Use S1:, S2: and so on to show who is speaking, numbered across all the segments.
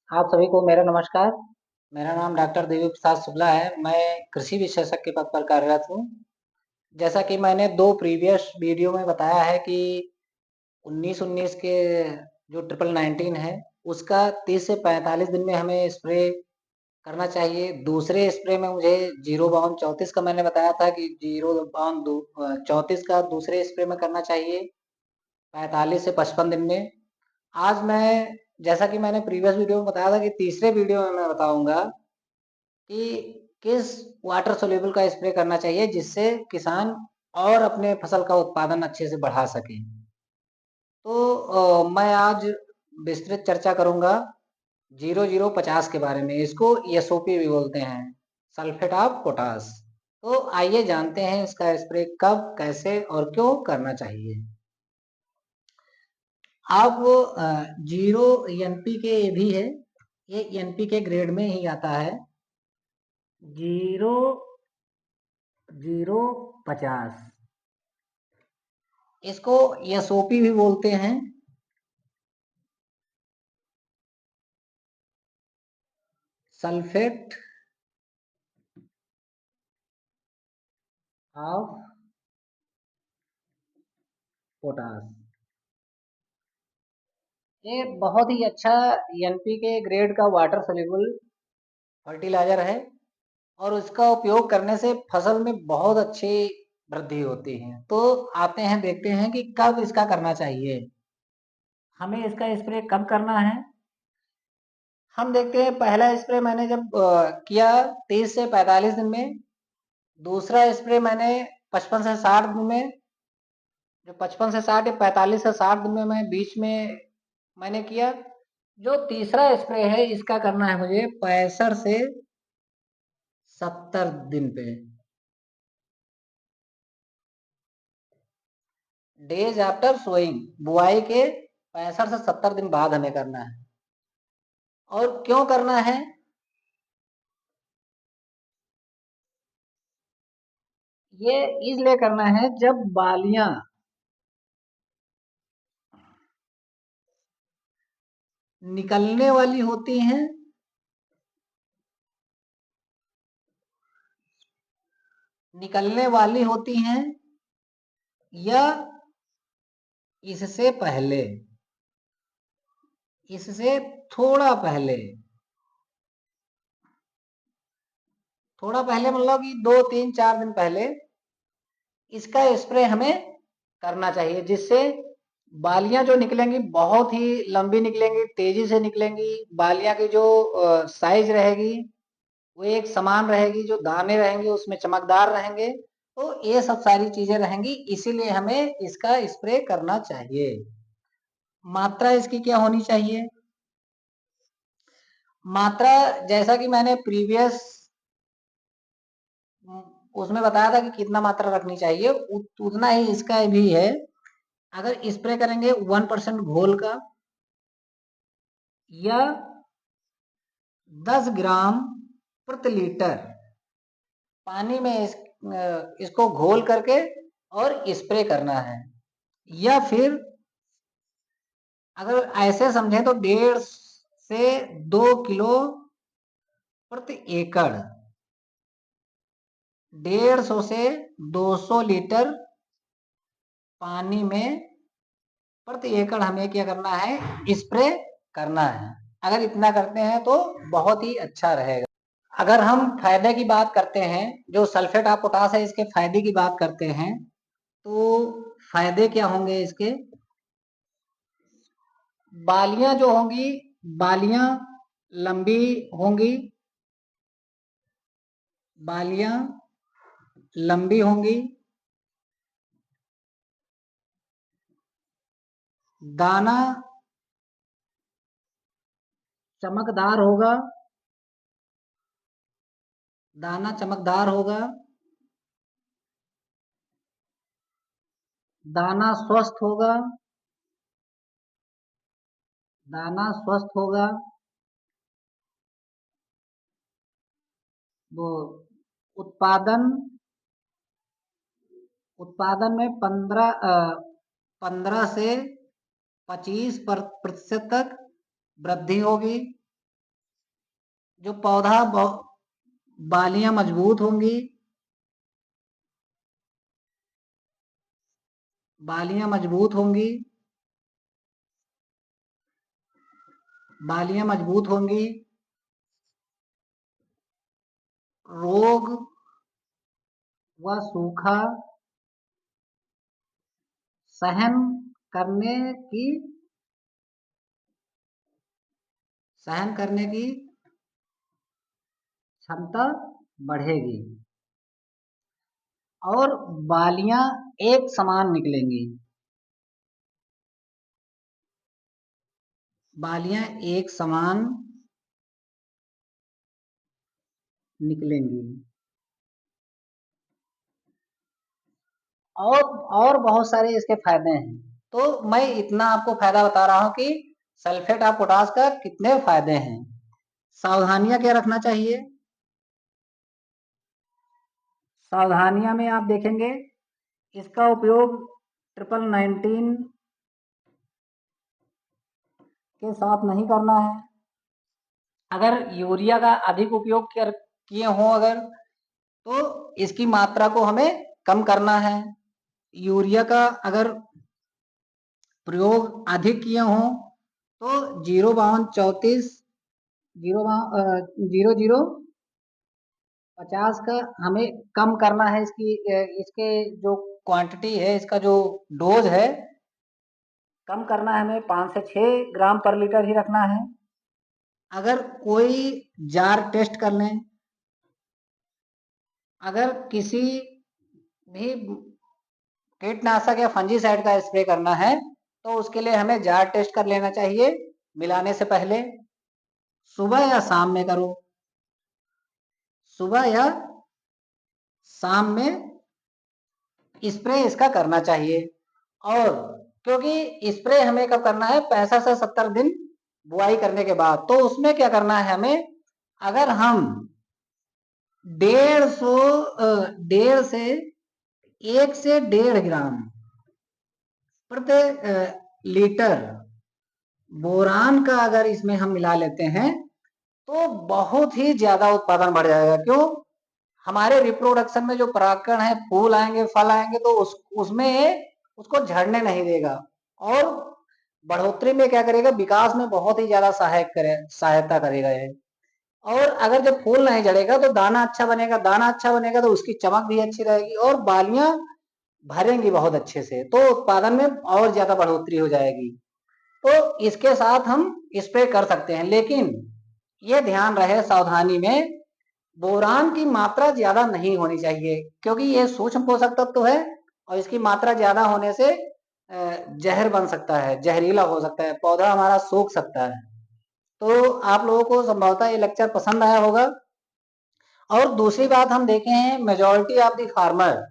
S1: आप सभी को मेरा नमस्कार। मेरा नाम डॉक्टर देवी प्रसाद शुक्ला है। मैं कृषि विशेषज्ञ के पद पर कार्यरत हूँ। जैसा कि मैंने 2 प्रीवियस वीडियो में बताया है कि 19-19 के जो ट्रिपल 19 है, उसका 30 से 45 दिन में हमें स्प्रे करना चाहिए। दूसरे स्प्रे में मुझे जीरो बाउंड 34 का मैंने बताया था कि जीरो बाउंड 34 का दूसरे स्प्रे में करना चाहिए 45 से 55 दिन में। आज मैं जैसा कि मैंने प्रीवियस वीडियो में बताया था कि तीसरे वीडियो में मैं बताऊंगा कि किस वाटर सोल्यूबल का स्प्रे करना चाहिए जिससे किसान और अपने फसल का उत्पादन अच्छे से बढ़ा सके। तो मैं आज विस्तृत चर्चा करूंगा 0050 के बारे में। इसको एसओपी भी बोलते हैं, सल्फेट ऑफ पोटास। तो आइए जानते हैं इसका स्प्रे कब, कैसे और क्यों करना चाहिए। आप वो जीरो एनपीके भी है, ये एनपीके ग्रेड में ही आता है। 0050 इसको एसओपी भी बोलते हैं, सल्फेट ऑफ पोटास। ये बहुत ही अच्छा एनपीके ग्रेड का वाटर सोल्यूबल फर्टिलाइजर है और उसका उपयोग करने से फसल में बहुत अच्छी वृद्धि होती है। तो आते हैं, देखते हैं कि कब इसका करना चाहिए, हमें इसका स्प्रे कब करना है। हम देखते हैं, पहला स्प्रे मैंने जब किया 30 से 45 दिन में, दूसरा स्प्रे मैंने 55 से 60 दिन में, जो 55 से 60 या 45 से 60 दिन में मैं बीच में मैंने किया। जो तीसरा स्प्रे है इसका करना है मुझे 65 से 70 दिन पे, डेज आफ्टर सोइंग, बुआई के 65 से 70 दिन बाद हमें करना है। और क्यों करना है, ये इसलिए करना है जब बालियां निकलने वाली होती हैं, निकलने वाली होती हैं या इससे पहले, इससे थोड़ा पहले, थोड़ा पहले मतलब कि 2 3 4 दिन पहले इसका स्प्रे हमें करना चाहिए, जिससे बालियां जो निकलेंगी बहुत ही लंबी निकलेंगी, तेजी से निकलेंगी। बालियां की जो साइज रहेगी वो एक समान रहेगी, जो दाने रहेंगे उसमें चमकदार रहेंगे। तो ये सब सारी चीजें रहेंगी, इसीलिए हमें इसका स्प्रे करना चाहिए। मात्रा इसकी क्या होनी चाहिए, मात्रा जैसा कि मैंने प्रीवियस उसमें बताया था कि कितना मात्रा रखनी चाहिए, उतना ही इसका भी है। अगर स्प्रे करेंगे 1% घोल का या 10 ग्राम प्रति लीटर पानी में इसको घोल करके और स्प्रे करना है। या फिर अगर ऐसे समझें तो 1.5 से 2 किलो प्रति एकड़, 150 से 200 लीटर पानी में प्रति एकड़ हमें क्या करना है, स्प्रे करना है। अगर इतना करते हैं तो बहुत ही अच्छा रहेगा। अगर हम फायदे की बात करते हैं, जो सल्फेट ऑफ पोटास है इसके फायदे की बात करते हैं, तो फायदे क्या होंगे इसके। बालियां जो होंगी, बालियां लंबी होंगी, बालियां लंबी होंगी, दाना चमकदार होगा, दाना चमकदार होगा, दाना स्वस्थ होगा, दाना स्वस्थ होगा। वो उत्पादन, उत्पादन में 15 से 25% तक वृद्धि होगी। जो पौधा बालियां मजबूत होंगी, बालियां मजबूत होंगी, बालियां मजबूत होंगी, रोग व सूखा सहन करने की सहन करने की क्षमता बढ़ेगी और बालियां एक समान निकलेंगी, बालियां एक समान निकलेंगी। और बहुत सारे इसके फायदे हैं। तो मैं इतना आपको फायदा बता रहा हूं कि सल्फेट ऑफ पोटाश का कितने फायदे हैं। सावधानियां क्या रखना चाहिए? सावधानियां में आप देखेंगे इसका उपयोग 1919 के साथ नहीं करना है। अगर यूरिया का अधिक उपयोग किए हों अगर, तो इसकी मात्रा को हमें कम करना है। यूरिया का अगर प्रयोग अधिक किए हों तो 0.34 00 50 का हमें कम करना है। इसके जो क्वांटिटी है, इसका जो डोज है, कम करना है हमें। 5 से 6 ग्राम पर लीटर ही रखना है। अगर कोई जार टेस्ट कर लें, अगर किसी भी कीटनाशक या फंजीसाइड का स्प्रे करना है तो उसके लिए हमें जार टेस्ट कर लेना चाहिए मिलाने से पहले। सुबह या शाम में करो, सुबह या शाम में स्प्रे इसका करना चाहिए। और क्योंकि स्प्रे हमें कब करना है? 65 से 70 दिन बुआई करने के बाद। तो उसमें क्या करना है हमें? अगर हम 1.5 से 1 से 1.5 ग्राम प्रति लीटर बोरान का अगर इसमें हम मिला लेते हैं तो बहुत ही ज्यादा उत्पादन बढ़ जाएगा। क्यों? हमारे रिप्रोडक्शन में जो परागकण है, फूल आएंगे, फल आएंगे, तो उसमें उसको झड़ने नहीं देगा और बढ़ोतरी में क्या करेगा? विकास में बहुत ही ज्यादा सहायता करेगा ये। और अगर जब फूल नहीं झड़ेगा तो दाना अच्छा बनेगा, दाना अच्छा बनेगा तो उसकी चमक भी अच्छी रहेगी और बालियां भरेंगी बहुत अच्छे से, तो उत्पादन में और ज्यादा बढ़ोतरी हो जाएगी। तो इसके साथ हम स्प्रे कर सकते हैं, लेकिन ये ध्यान रहे सावधानी में बोरान की मात्रा ज्यादा नहीं होनी चाहिए, क्योंकि ये सूक्ष्म पोषक तत्व है और इसकी मात्रा ज्यादा होने से जहर बन सकता है, जहरीला हो सकता है, पौधा हमारा सूख सकता है। तो आप लोगों को संभवतः ये लेक्चर पसंद आया होगा। और दूसरी बात हम देखे हैं, मेजॉरिटी ऑफ द फार्मर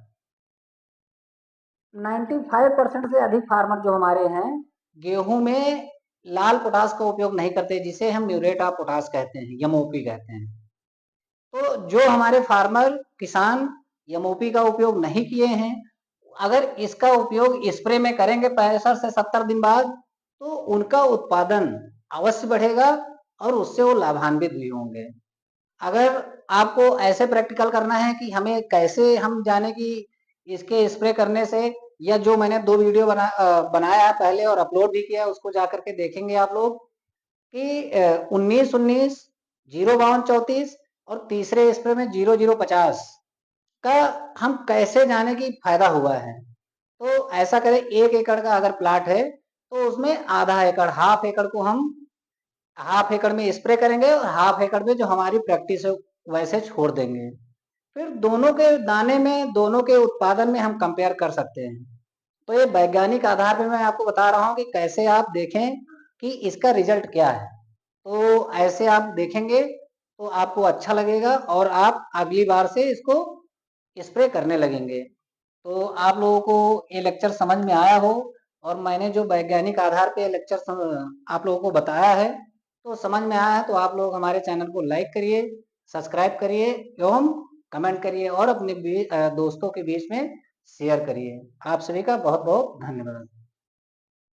S1: 95% से अधिक फार्मर जो हमारे हैं गेहूं में लाल पोटाश का उपयोग नहीं करते, जिसे हम म्यूरेट ऑफ पोटाश कहते हैं, एमओपी कहते हैं। तो जो हमारे फार्मर किसान एमओपी का उपयोग नहीं किए हैं, अगर इसका उपयोग स्प्रे में करेंगे 65 से 70 दिन बाद, तो उनका उत्पादन अवश्य बढ़ेगा और उससे वो लाभान्वित भी होंगे। अगर आपको ऐसे प्रैक्टिकल करना है कि हमें कैसे हम जाने कि इसके स्प्रे करने से, या जो मैंने 2 वीडियो बनाया है पहले और अपलोड भी किया है, उसको जाकर के देखेंगे आप लोग कि 19-19 0.34 और तीसरे स्प्रे में 0.050 का हम कैसे जाने कि फायदा हुआ है। तो ऐसा करें, 1 एकड़ का अगर प्लाट है तो उसमें आधा एकड़, हाफ एकड़ को हम हाफ एकड़ में स्प्रे करेंगे और हाफ एकड़ में जो हमारी प्रैक्टिस है वैसे छोड़ देंगे। फिर दोनों के दाने में, दोनों के उत्पादन में हम कंपेयर कर सकते हैं। तो ये वैज्ञानिक आधार पे मैं आपको बता रहा हूँ कि कैसे आप देखें कि इसका रिजल्ट क्या है। तो ऐसे आप देखेंगे तो आपको अच्छा लगेगा और आप अगली बार से इसको स्प्रे करने लगेंगे। तो आप लोगों को ये लेक्चर समझ में आया हो और मैंने जो वैज्ञानिक आधार पे लेक्चर आप लोगों को बताया है तो समझ में आया है, तो आप लोग हमारे चैनल को लाइक करिए, सब्सक्राइब करिए एवं कमेंट करिए और अपने दोस्तों के बीच में शेयर करिए। आप सभी का बहुत बहुत धन्यवाद।